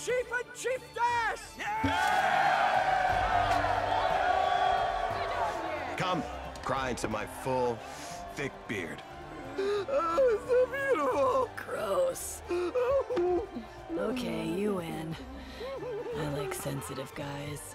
Chief and Chiefess! Come, cry into my full, thick beard. Oh, it's so beautiful! Gross. Okay, you win. I like sensitive guys.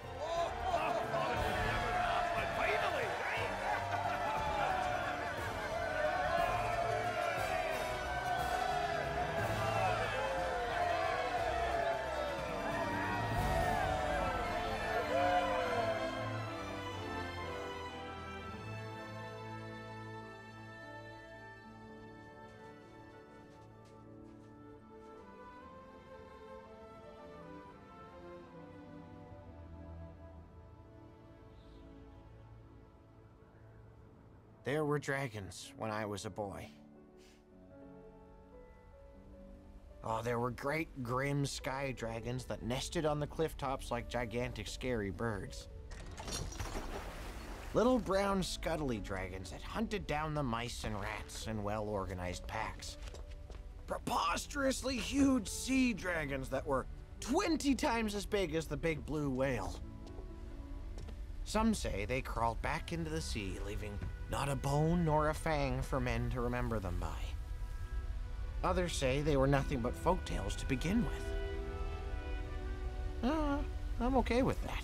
There were dragons when I was a boy. Oh, there were great, grim sky dragons that nested on the cliff tops like gigantic, scary birds. Little brown, scuttly dragons that hunted down the mice and rats in well-organized packs. Preposterously huge sea dragons that were 20 times as big as the big blue whale. Some say they crawled back into the sea, leaving not a bone nor a fang for men to remember them by. Others say they were nothing but folktales to begin with. I'm okay with that.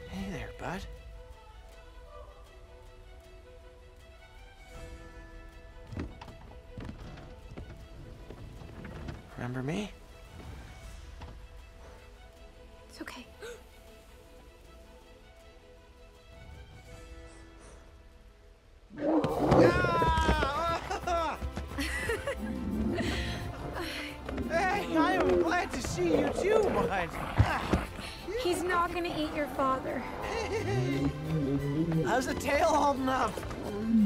Hey there, bud. Remember me? It's okay. Hey, I am glad to see you too, bud. He's not gonna eat your father. How's the tail holding up?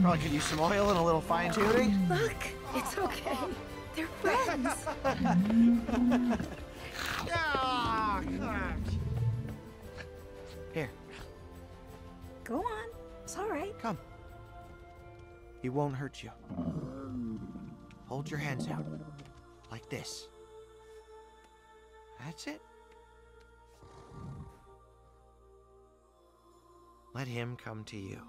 Probably could use some oil and a little fine-tuning. Look, it's okay. They're friends. Here, Go on. It's all right. come. He won't hurt you. Hold your hands out, like this. That's it. Let him come to you.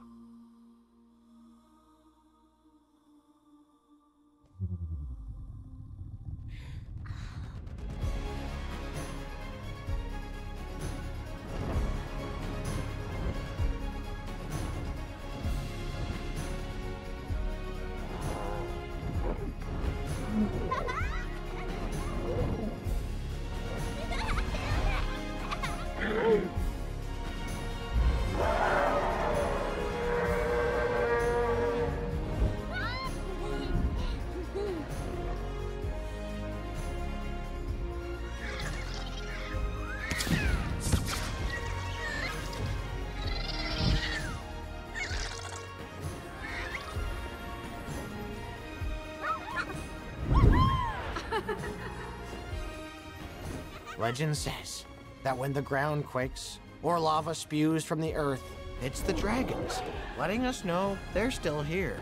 Legend says that when the ground quakes or lava spews from the earth, it's the dragons, letting us know they're still here,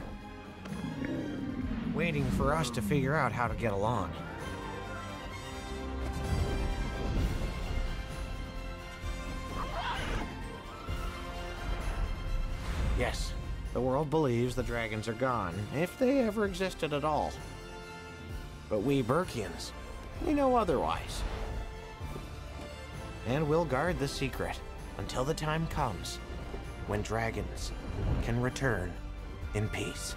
waiting for us to figure out how to get along. Yes, the world believes the dragons are gone, if they ever existed at all. But we Burkians, we know otherwise. And we'll guard the secret until the time comes when dragons can return in peace.